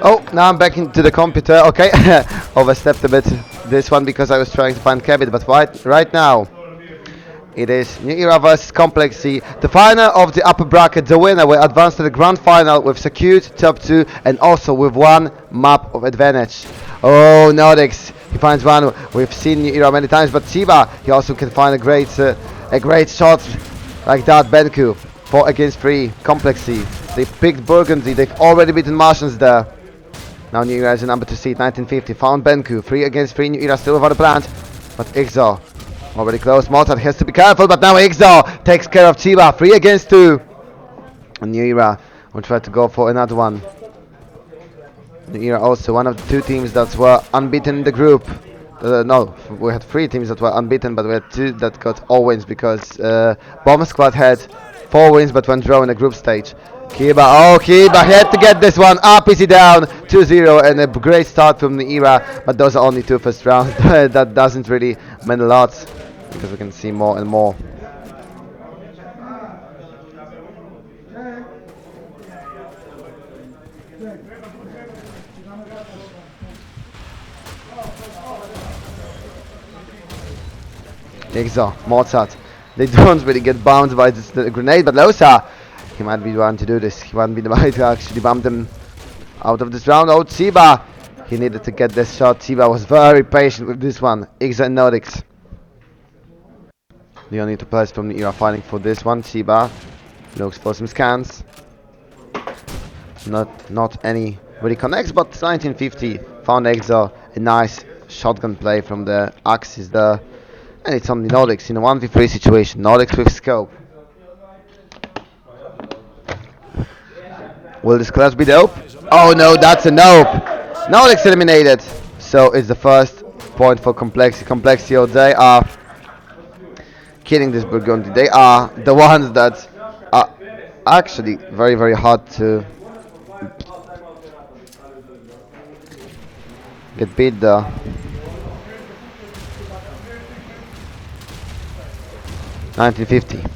Oh, now I'm back into the computer. Okay, overstepped a bit this one because I was trying to find kebit, but right now it is newera versus kompleksi, the final of the upper bracket. The winner will advance to the grand final with secured top 2 and also with one map of advantage. Oh, Nordics, he finds one. We've seen newera many times, but Chiba, he also can find a great shot like that. Benku, 4 against 3, kompleksi. They've picked Burgundy, they've already beaten Martians there. Now newera is the number 2 seed, 1950, found Benku, 3 against 3, newera still without a plant, but Ixo already close. Mozart has to be careful, but now Ixo takes care of Chiba, 3 against 2. And newera will try to go for another one. Newera also one of the 2 teams that were unbeaten in the group. No, we had 3 teams that were unbeaten, but we had 2 that got all wins because Bomb Squad had 4 wins but went draw in the group stage. Kiba, oh Kiba, he had to get this one up, easy down, 2-0, and a great start from newera, but those are only 2 first rounds. That doesn't really mean a lot, because we can see more and more. Ixo, Mozart, they don't really get bound by the grenade, but Losa, he might be the one to do this. He might be the one to actually bump them out of this round. Oh, Chiba, he needed to get this shot. Chiba was very patient with this one. Ixo and Nordics. The only 2 players from newera fighting for this one. Chiba looks for some scans. Not any really connects, but 1950 found Ixo. A nice shotgun play from the axis there. And it's on the Nordics in a 1v3 situation. Nordics with scope. Will this clash be dope? Oh no, that's a nope. Nordics eliminated. So it's the first point for Kompleksi. Kompleksi, oh, they are killing this Burgundy. They are the ones that are actually very, very hard to get beat there. $19.50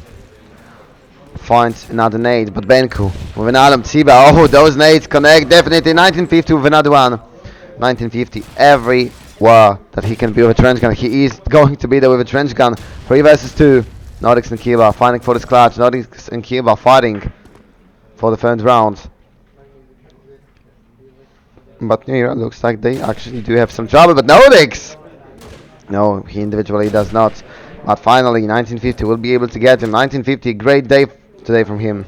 finds another nade, but Benku with an Alam Chiba. Oh, those nades connect definitely. 1950 with another one. 1950 everywhere that he can be with a trench gun. He is going to be there with a trench gun. 3 versus 2. Nordics and Kiba fighting for this clutch. Nordics and Kiba fighting for the 3rd round. But newera looks like they actually do have some trouble. But Nordics! No, he individually does not. But finally, 1950 will be able to get him. 1950, great day today from him.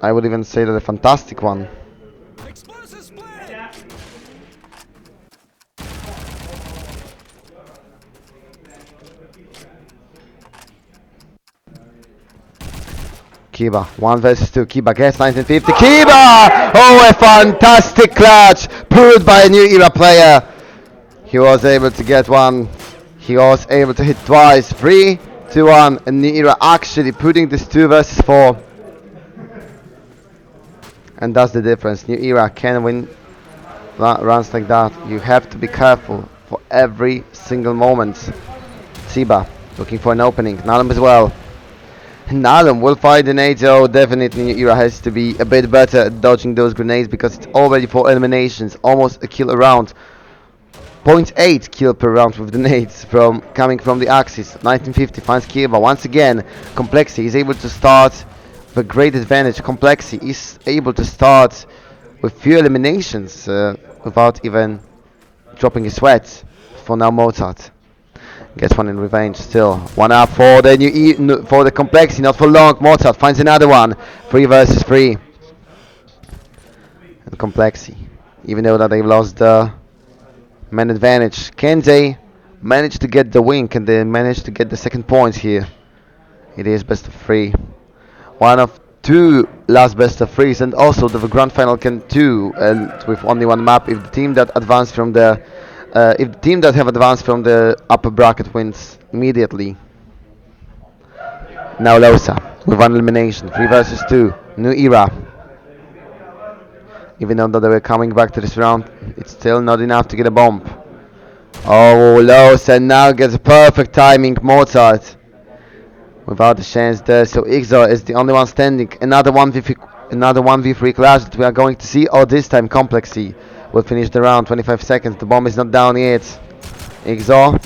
I would even say that a fantastic one. Kiba, 1 versus 2. Kiba gets 1950. Kiba! Oh, a fantastic clutch pulled by a newera player. He was able to get one. He was able to hit twice. 3, 2, 1. And newera actually putting this 2 versus 4. And that's the difference. newera can win runs like that. You have to be careful for every single moment. Chiba looking for an opening. Nalum as well. Nalum will fight the nades. Oh, definitely newera has to be a bit better at dodging those grenades because it's already 4 eliminations. Almost a kill a round. 0.8 kill per round with the nades coming from the axis. 1950 finds Kiba once again. Kompleksi is able to start with a great advantage. Kompleksi is able to start with few eliminations without even dropping a sweat. For now, Mozart gets one in revenge. Still 1 up for the for the Kompleksi, not for long. Mozart finds another one. 3 versus 3. And Kompleksi, even though that they've lost the man advantage, can they manage to get the win? Can they manage to get the 2nd point here? It is best of 3. One of 2 last best of 3s, and also the grand final can 2, and with only 1 map if the team that advanced from the have advanced from the upper bracket wins immediately. Now Losa with 1 elimination. 3 versus 2. newera. Even though that they were coming back to this round, it's still not enough to get a bomb. Oh, Losa now gets a perfect timing. Mozart without a chance there. So Ixo is the only one standing. Another 1v3 clash that we are going to see. Oh, this time Complexy will finish the round. 25 seconds. The bomb is not down yet. Ixo.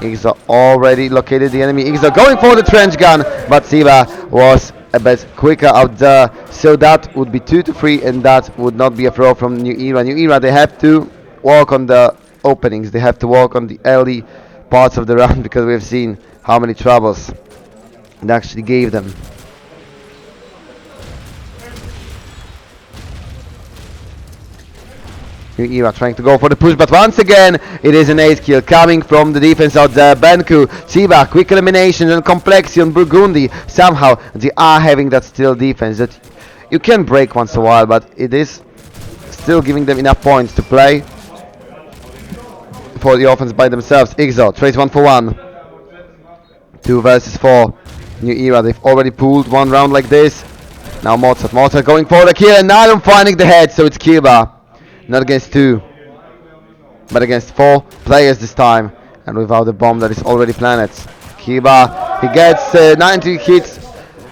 Ixo already located the enemy. Ixo going for the trench gun, but Siva was a bit quicker out there. So that would be 2 to 3, and that would not be a throw from New Era. New Era, they have to walk on the openings. They have to walk on the early parts of the round because we've seen how many troubles it actually gave them. New Era trying to go for the push, but once again it is an ace kill coming from the defense out there. Benku, Chiba, quick eliminations and Complexi on Burgundy. Somehow they are having that still defense that you can break once in a while, but it is still giving them enough points to play for the offense by themselves. Ixo trades 1 for 1. 2 versus 4. New Era, they've already pulled one round like this. Now Mozart going for the kill, and now I'm finding the head, so it's Kiba. Not against 2, but against 4 players this time, and without the bomb that is already planted. Kiba, he gets 90 hits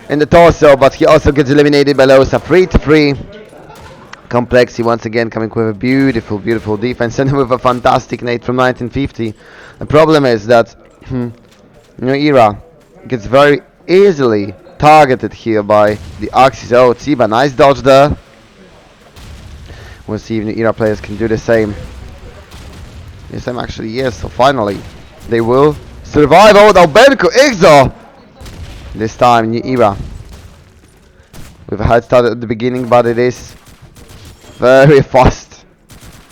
in the torso, but he also gets eliminated by Losa. 3 to 3. Complexi once again coming with a beautiful defense and with a fantastic nade from 1950. The problem is that New Era gets very easily targeted here by the Axis. Oh, Tsiba, nice dodge there. We'll see if New Era players can do the same. Yes, I'm actually, yes, so finally they will survive. Oh, now Benko, Ixo! This time, New Era with a head start at the beginning, but it is very fast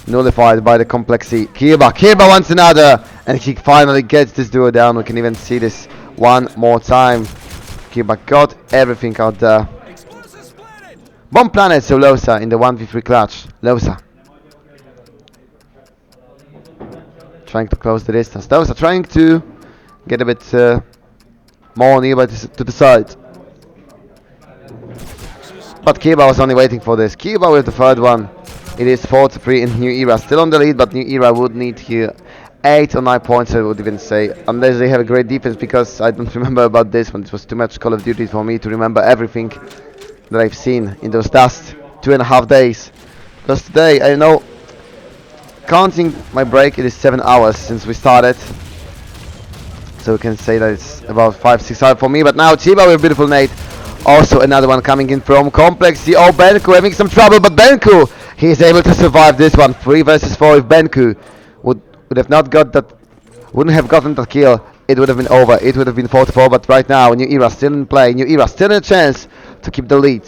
nullified by the Complexi. Kiba wants another, and he finally gets this duo down. We can even see this one more time. Kiba got everything out there. Bomb planet, so Losa in the 1v3 clutch. Losa trying to close the distance. Losa trying to get a bit more nearby to the side. But Kiba was only waiting for this. Kiba with the third one. It is 4 to 3 in New Era. Still on the lead, but New Era would need here 8 or 9 points, I would even say. Unless they have a great defense, because I don't remember about this one. It was too much Call of Duty for me to remember everything that I've seen in those last 2.5 days. Because today, I know, counting my break, it is 7 hours since we started. So we can say that it's about 5-6 hours for me. But now Chiba with a beautiful nade. Also another one coming in from Complexi. Oh, Benku having some trouble, but Benku, he is able to survive this one. 3 versus 4. If Benku would have not got that, wouldn't have gotten that kill, it would have been over. It would have been 4 to 4. But right now, New Era still in play. New Era still in a chance to keep the lead.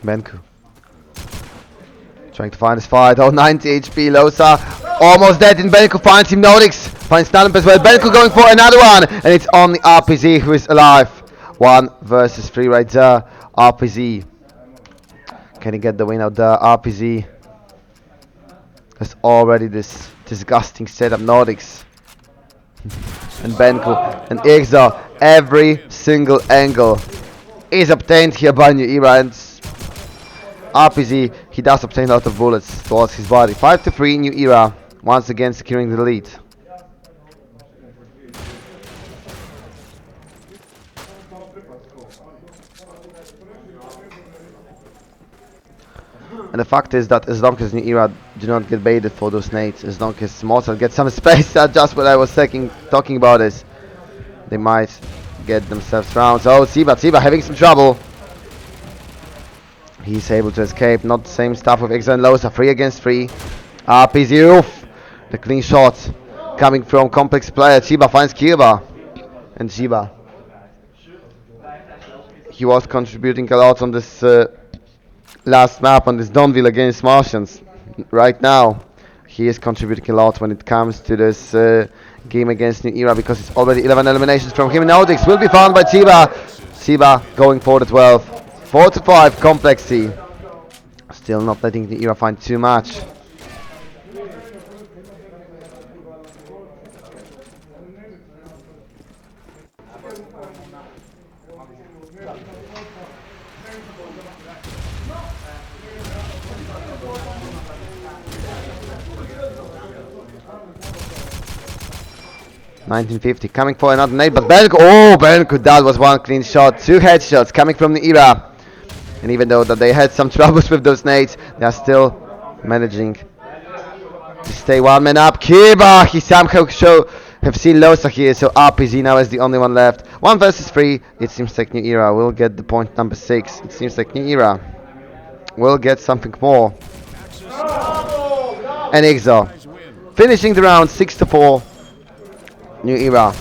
Benku trying to find his fight. Oh, 90 HP. Losa almost dead, and Benku finds him. Nodix finds Stalin as well. Benku going for another one, and it's only RPZ who is alive. 1 versus 3 right there. RPZ, can he get the win out there? RPZ has already this disgusting setup. Nodix and Benku and Ixo, every single angle is obtained here by New Era, and RPZ, he does obtain a lot of bullets towards his body. 5 to 3, New Era once again securing the lead. And the fact is that as long as New Era do not get baited for those nades, as long as Mozart gets some space, that's just what I was talking about, is they might get themselves rounds. Oh, Tsiba having some trouble. He's able to escape. Not the same stuff with Ixo and Losa. 3 against 3. RPZ, oof. The clean shot coming from complex player. Chiba finds Kiba. And Chiba, he was contributing a lot on this last map, on this Donville against Martians. Right now, he is contributing a lot when it comes to this game against New Era, because it's already 11 eliminations from him. Nodix will be found by Chiba. Chiba going for the 12. 4 to 5, Complexi. Still not letting the Era find too much. 1950 coming for another nade, but Benko, that was one clean shot. Two headshots coming from the era. And even though that they had some troubles with those nades, they are still managing to stay one man up. Kiba, he somehow have seen Losa here, so RPG now is the only one left. 1 versus 3. It seems like New Era will get the point number 6. It seems like New Era will get something more. And Exo finishing the round 6-4. New Era.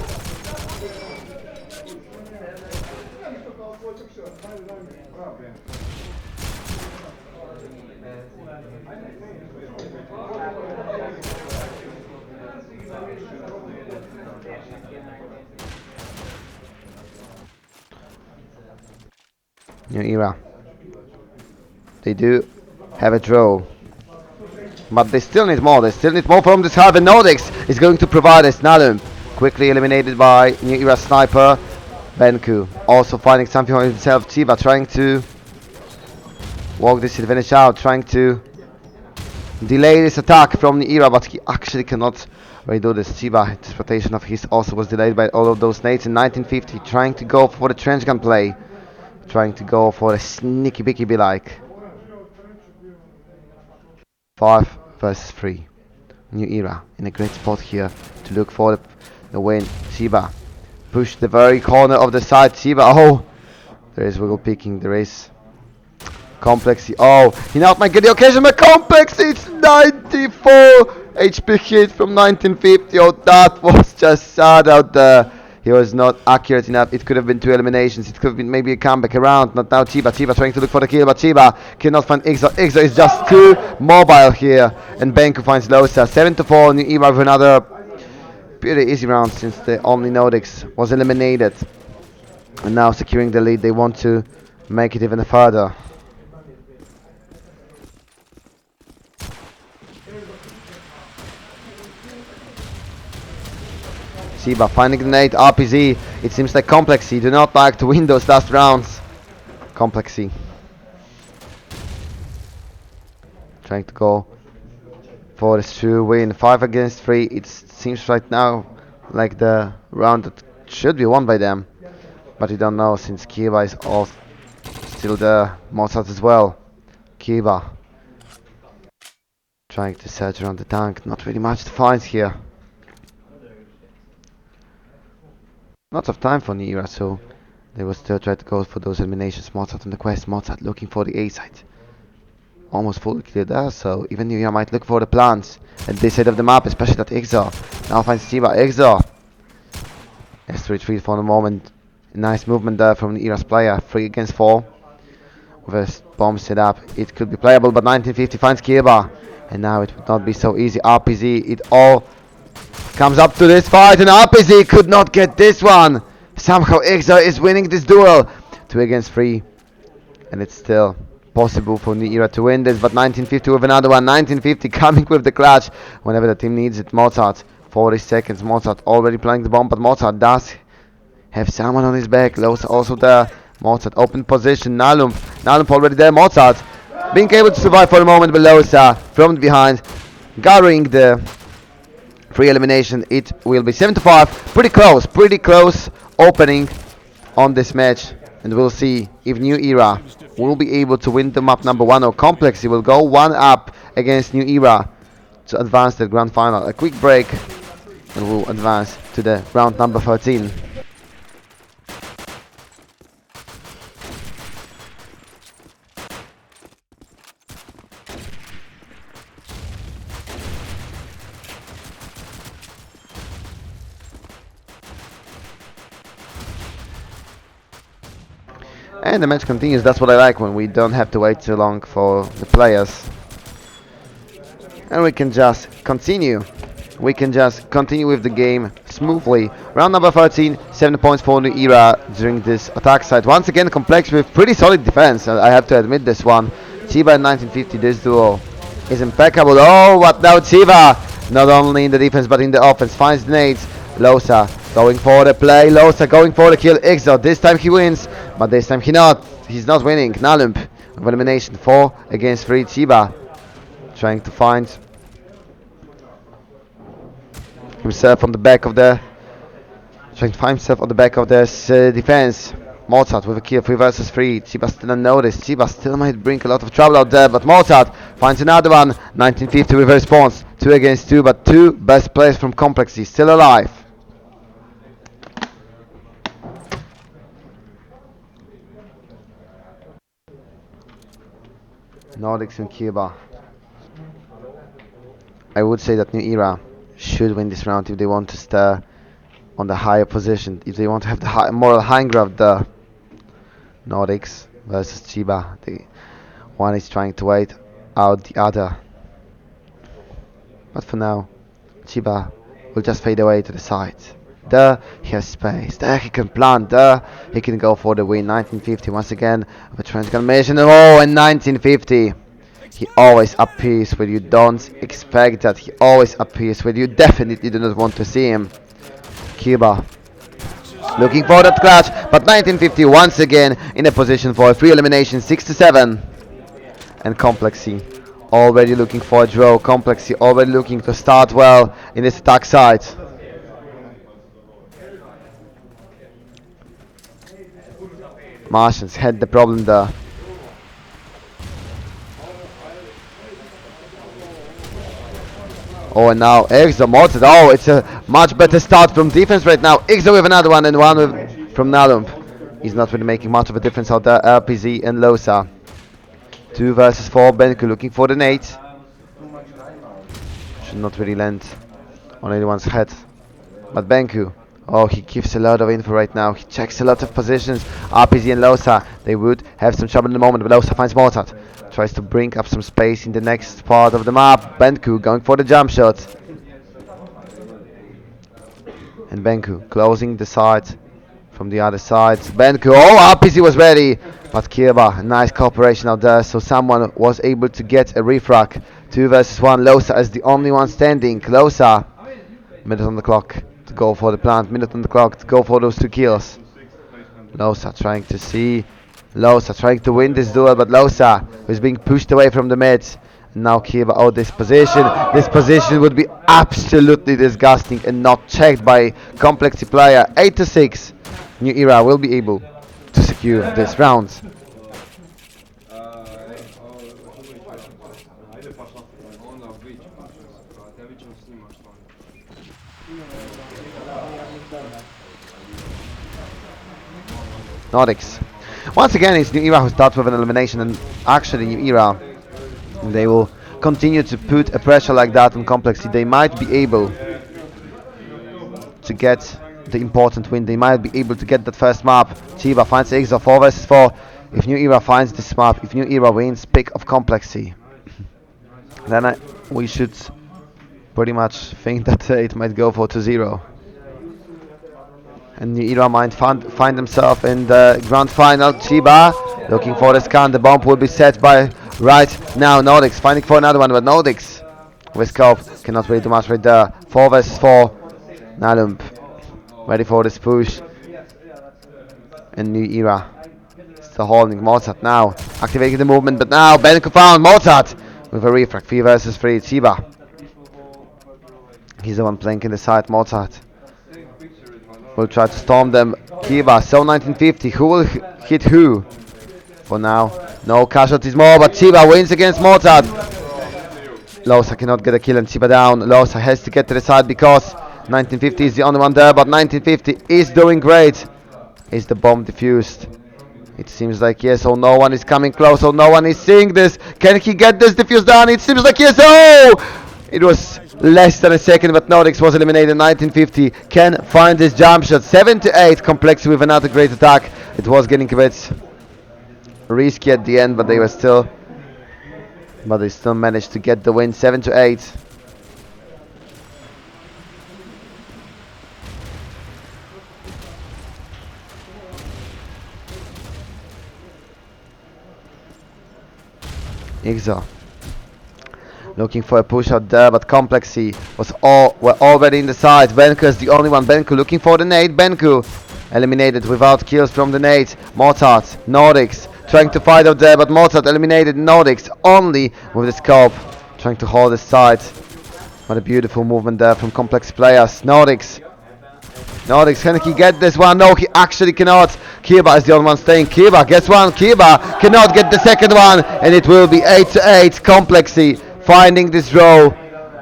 New Era. They do have a draw, but they still need more. They still need more from this half. And Nordics is going to provide us. Nalum quickly eliminated by New Era sniper. Benku also finding something for himself. Chiba trying to walk this advantage out, trying to delay this attack from New Era, but he actually cannot redo this. Chiba, his rotation of his also was delayed by all of those nades in 1950, trying to go for the trench gun play. Trying to go for a sneaky bicky be like. 5 versus 3. New Era in a great spot here to look for the win. Chiba push the very corner of the side. Chiba, oh, there is wiggle picking. There is kompleksi. Oh, he now might get the occasion, but kompleksi, it's 94 HP hit from 1950. Oh, that was just sad out there. He was not accurate enough. It could have been 2 eliminations. It could have been maybe a comeback around. Not now. Chiba trying to look for the kill, but Chiba cannot find Exo. Exo is just too mobile here. And Benku finds Losa. 7-4. New Era with another pretty easy round since the only Nordics was eliminated. And now securing the lead. They want to make it even further. Chiba finding the nade, RPG. It seems like kompleksi do not like to win those last rounds. Kompleksi trying to go for this true win. 5 against 3. It seems right now like the round that should be won by them, but we don't know since Kiba is all still there. Mozart as well. Kiba trying to search around the tank. Not really much to find here. Lots of time for New Era, so they will still try to go for those eliminations. Mozart on the quest. Mozart looking for the A site. Almost fully cleared there, so even New Era might look for the plants at this side of the map, especially that Exo. Now finds Chiba. Exo has to retreat for the moment. Nice movement there from the Era's player. 3 against 4. With a bomb set up, it could be playable, but 1950 finds Kiba. And now it would not be so easy. RPG, it all comes up to this fight, and RPG could not get this one. Somehow Exo is winning this duel. 2 against 3. And it's still possible for New Era to win this, but 1950 with another one. 1950 coming with the clutch whenever the team needs it. Mozart, 40 seconds. Mozart already playing the bomb, but Mozart does have someone on his back. Lowe's also there. Mozart open position. Nalum already there. Mozart being able to survive for a moment, but Losa from behind gathering the free elimination. It will be 7-5. Pretty close opening on this match, and we'll see if New Era will be able to win the map number 1, or kompleksi will go 1 up against New Era to advance to the grand final. A quick break, and we'll advance to the round number 13. And the match continues. That's what I like, when we don't have to wait too long for the players. And we can just continue. We can just continue with the game smoothly. Round number 13, 7 points for New Era during this attack side. Once again, kompleksi with pretty solid defense. I have to admit this one. Chiba and 1950, this duo is impeccable. Oh, what now Chiba? Not only in the defense, but in the offense. Finds the nades. Losa going for the play. Losa going for the kill. Exo, this time he wins, but this time he's not winning. Nalump with elimination. 4 against 3. Chiba trying to find himself on the back of the Trying to find himself on the back of this defense. Mozart with a kill, 3 versus 3. Chiba still unnoticed. Chiba still might bring a lot of trouble out there, but Mozart finds another one. 1950 with a response. 2 against 2, but 2 best players from Kompleksi still alive. Nordics and Cuba. I would say that New Era should win this round if they want to stay on the higher position, if they want to have the moral high ground. The Nordics versus Chiba. One is trying to wait out the other. But for now, Chiba will just fade away to the side. There he has space. There he can plant. There he can go for the win. 1950 once again. A transformation. Oh, and 1950. He always appears when you don't expect that. He always appears when you definitely do not want to see him. Cuba looking for that clutch, but 1950 once again in a position for a free elimination, 6-7. And Kompleksi already looking for a draw. Kompleksi already looking to start well in this attack side. Martians had the problem there. Oh, and now Exo Mozart. Oh, it's a much better start from defense right now. Exo with another one and one from Nalump. He's not really making much of a difference out there. LPZ and Losa. 2 versus 4. Benku looking for the nade. Should not really land on anyone's head. But Benku, oh, he gives a lot of info right now. He checks a lot of positions. RPZ and Losa, they would have some trouble in the moment, but Losa finds Mozart. Tries to bring up some space in the next part of the map. Benku going for the jump shot. And Benku closing the side from the other side. Benku, oh, RPZ was ready. But Kirba, nice cooperation out there. So someone was able to get a refrag. 2 versus 1. Losa is the only one standing. Losa, minute on the clock to go for the plant. Minute on the clock to go for those 2 kills. Losa trying to see. Losa trying to win this duel, but Losa is being pushed away from the mid. Now Kiba, oh, this position would be absolutely disgusting and not checked by Kompleksi player. 8-6. New Era will be able to secure this round. Nordics. Once again, it's New Era who starts with an elimination, and actually New Era, they will continue to put a pressure like that on Kompleksi. They might be able to get the important win. They might be able to get that first map. Chiba finds Exo 4 versus 4. If New Era finds this map, if New Era wins pick of Kompleksi, then we should pretty much think that it might go for 2-0. And New Era might find themselves in the grand final. Chiba looking for the scan. The bomb will be set by right now Nordics. Finding for another one, but Nordics with scope cannot really do much right there. 4 versus 4. Nalump ready for this push. And New Era still holding Mozart now. Activating the movement, but now Benko found Mozart with a refrag. 3 versus 3. Chiba. He's the one playing in the side. Mozart will try to storm them. Kiba, so 1950. Who will hit who? For now, no casualties more, but Chiba wins against Mozart. Losa cannot get a kill and Chiba down. Losa has to get to the side because 1950 is the only one there, but 1950 is doing great. Is the bomb defused? It seems like yes, oh, no one is coming close, oh, no one is seeing this. Can he get this defused down? It seems like yes, oh! It was less than a second, but Nordics was eliminated. 1950 can find this jump shot. 7-8. Kompleksi with another great attack. It was getting a bit risky at the end, but they still managed to get the win. 7-8. Exo looking for a push out there, but Kompleksi were already in the side. Benku is the only one. Benku looking for the nade. Benku eliminated without kills from the nade. Mozart, Nordics trying to fight out there, but Mozart eliminated. Nordics only with the scope trying to hold his side. What a beautiful movement there from Kompleksi players. Nordics Nordics, can he get this one? No, he actually cannot. Kiba is the only one staying. Kiba gets one. Kiba cannot get the second one. And it will be 8-8. Kompleksi finding this draw.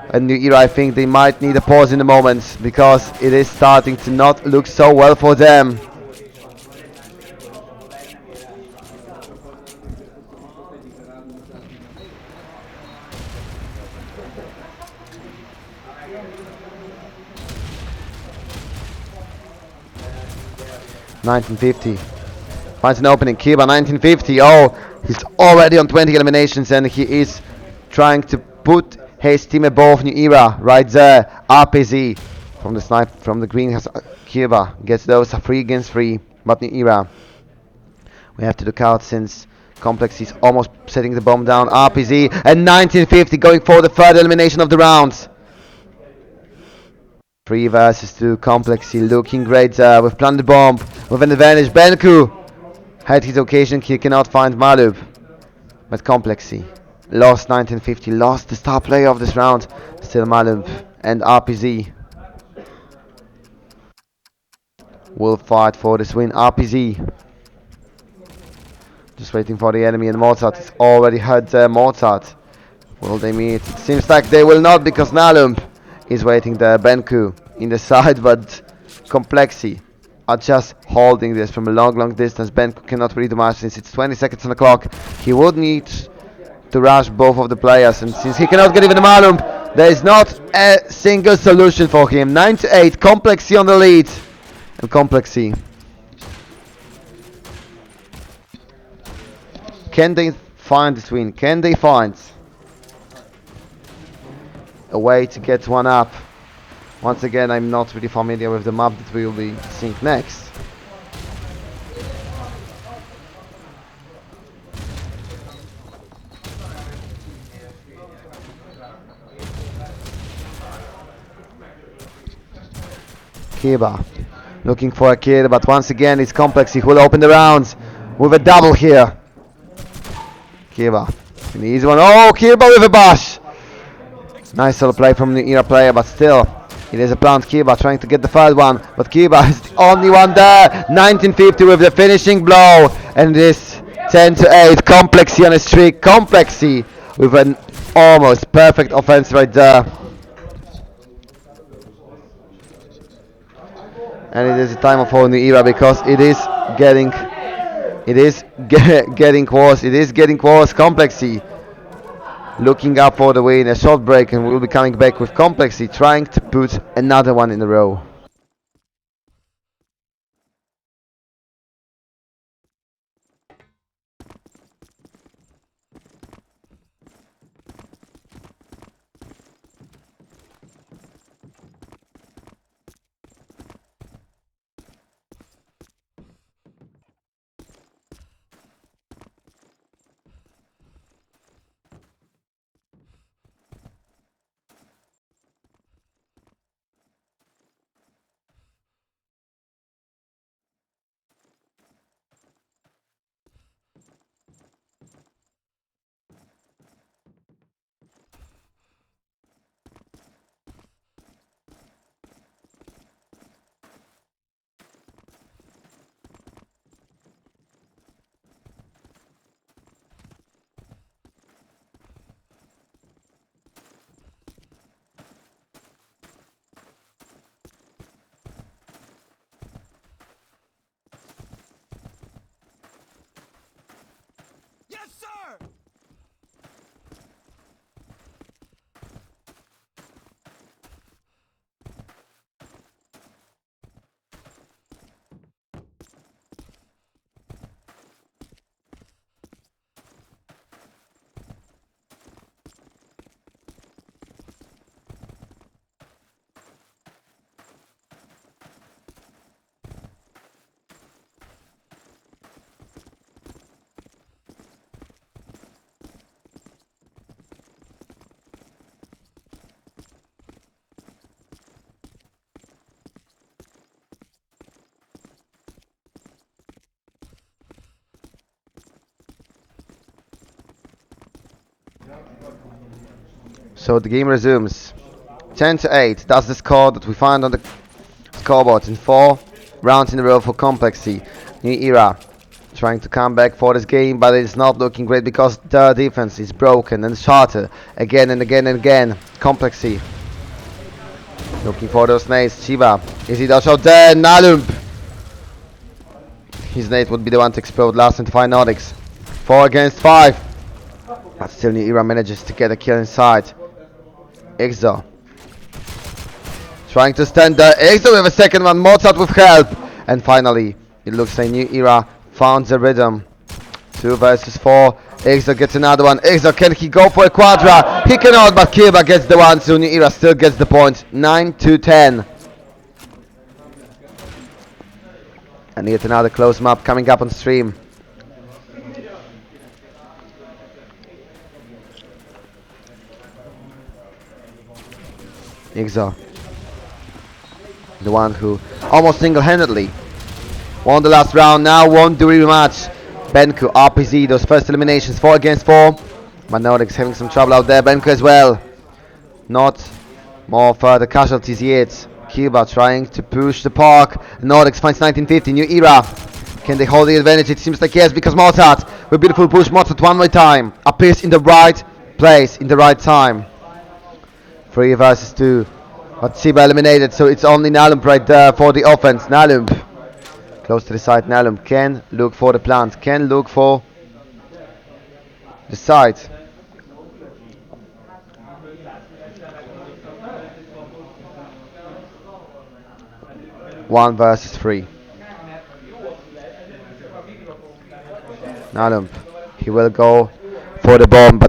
And New Era, I think they might need a pause in the moment because it is starting to not look so well for them. $19.50. Finds an opening. Kiba $19.50. Oh, he's already on 20 eliminations and he is trying to put his team above New Era right there. RPZ from the snipe from the green has Kiba gets those 3 against 3, but New Era we have to look out since Kompleksi is almost setting the bomb down. RPZ and 1950 going for the third elimination of the round. 3 versus 2. Kompleksi looking great with planted bomb with an advantage. Benku had his occasion, he cannot find Malub, but Kompleksi lost 1950, lost the star player of this round. Still Malub and RPZ will fight for this win. RPZ just waiting for the enemy, and Mozart has already had Mozart. Will they meet? It seems like they will not because Nalum is waiting there. Benku in the side, but Kompleksi are just holding this from a long distance. Benku cannot really do much since it's 20 seconds on the clock. He would need to rush both of the players, and since he cannot get even the Malum, there is not a single solution for him. 9-8, Kompleksi on the lead, and Kompleksi, can they find this win? Can they find a way to get one up? Once again, I'm not really familiar with the map that we will be seeing next. Kiba looking for a kill, but once again it's Kompleksi who will open the rounds with a double here. Kiba, an easy one. Oh, Kiba with a bash. Nice little play from the Era player, but still it is a plant. Kiba trying to get the third one, but Kiba is the only one there. 1950 with the finishing blow, and this 10-8. Kompleksi on a streak. Kompleksi with an almost perfect offense right there. And it is a time for New Era because it is getting worse. It is getting worse. Kompleksi looking up for the win. A short break, and we'll be coming back with Kompleksi trying to put another one in a row. So the game resumes. 10-8. That's the score that we find on the scoreboard in 4 rounds in a row for Complexy. New Era trying to come back for this game, but it's not looking great because the defense is broken. And Charter again and again and again. Complexy looking for those nades. Chiba, is he dash out there? Nalump. His nade would be the one to explode last and find Nordics. 4 against 5. But still New Era manages to get a kill inside. Exo trying to stand there. Exo with a second one. Mozart with help. And finally, it looks like New Era found the rhythm. 2 versus 4. Exo gets another one. Exo, can he go for a quadra? He cannot, but Kiba gets the one, so New Era still gets the point. 9-10. And yet another close map coming up on stream. Exo, the one who almost single-handedly won the last round, now won't do rematch. Benku, RPZ, those first eliminations, 4 against 4. But Nordics having some trouble out there. Benku as well. Not more further casualties yet. Cuba trying to push the park. Nordics finds 1950. New Era. Can they hold the advantage? It seems like yes, because Mozart with beautiful push. Mozart one more time. Appears in the right place, in the right time. 3 versus 2. But Siba eliminated, so it's only Nalump right there for the offense. Nalump close to the side. Nalump can look for the plant, can look for the side. One versus 3. Nalump, he will go for the bomb, but